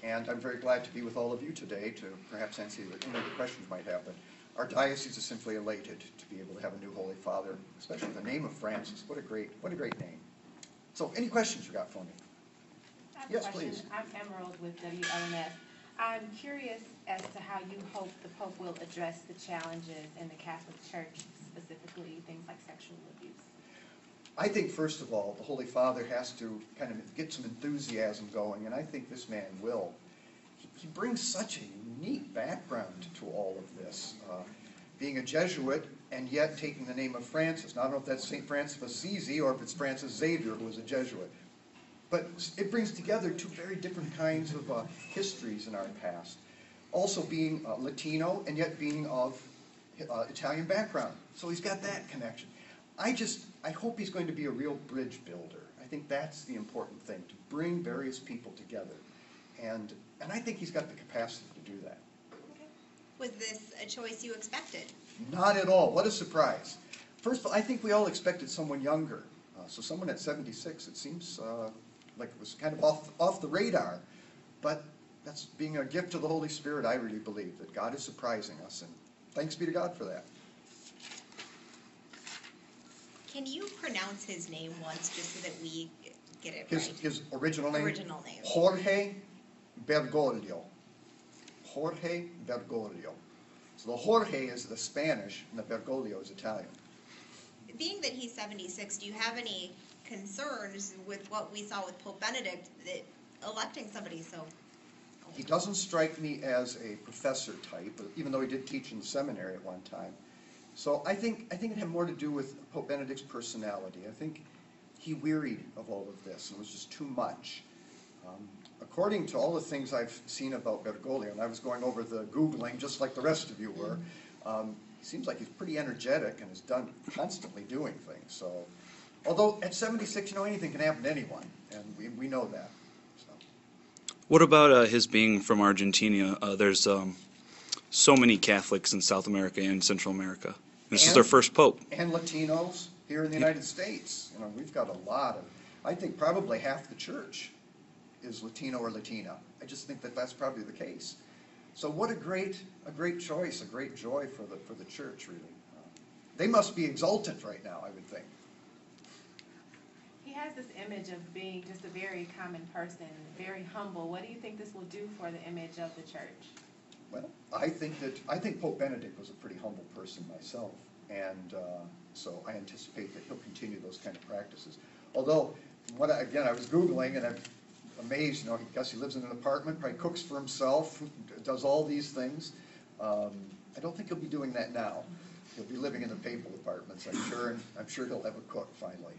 And I'm very glad to be with all of you today to perhaps answer any of the questions you might have. But our diocese is simply elated to be able to have a new Holy Father, especially the name of Francis. What a great name. So, any questions you got for me? I have Yes, a question. please. I'm Emerald with WLNS. I'm curious as to how you hope the Pope will address the challenges in the Catholic Church, specifically things like sexual abuse. I think, first of all, the Holy Father has to kind of get some enthusiasm going, and I think this man will. He brings such a unique background to all of this. Being a Jesuit and yet taking the name of Francis. Now, I don't know if that's St. Francis of Assisi or if it's Francis Xavier, who was a Jesuit. But it brings together two very different kinds of histories in our past. Also being Latino and yet being of Italian background. So he's got that connection. I hope he's going to be a real bridge builder. I think that's the important thing, to bring various people together. And I think he's got the capacity to do that. Okay. Was this a choice you expected? Not at all. What a surprise. First of all, I think we all expected someone younger. So someone at 76, it seems like it was kind of off the radar. But that's being a gift of the Holy Spirit, I really believe, that God is surprising us. And thanks be to God for that. Can you pronounce his name once just so that we get it right? His original name? Original name. Jorge Bergoglio. Jorge Bergoglio. So the Jorge is the Spanish and the Bergoglio is Italian. Being that he's 76, do you have any concerns with what we saw with Pope Benedict, that electing somebody so old? He doesn't strike me as a professor type, even though he did teach in the seminary at one time. So I think it had more to do with Pope Benedict's personality. I think he wearied of all of this. It was just too much. According to all the things I've seen about Bergoglio, and I was going over the Googling just like the rest of you were, he seems like he's pretty energetic and is constantly doing things. So, although at 76, anything can happen to anyone, and we know that. So. What about his being from Argentina? There's so many Catholics in South America and Central America. This is their first pope. And Latinos here in the United States. We've got a lot of, I think probably half the church is Latino or Latina. I just think that that's probably the case. So what a great choice, a great joy for the church, really. They must be exultant right now, I would think. He has this image of being just a very common person, very humble. What do you think this will do for the image of the church? Well, I think Pope Benedict was a pretty humble person myself, and so I anticipate that he'll continue those kind of practices. Although, I was Googling, and I'm amazed. I guess he lives in an apartment, probably cooks for himself, does all these things. I don't think he'll be doing that now. He'll be living in the papal apartments, I'm sure, and I'm sure he'll have a cook finally.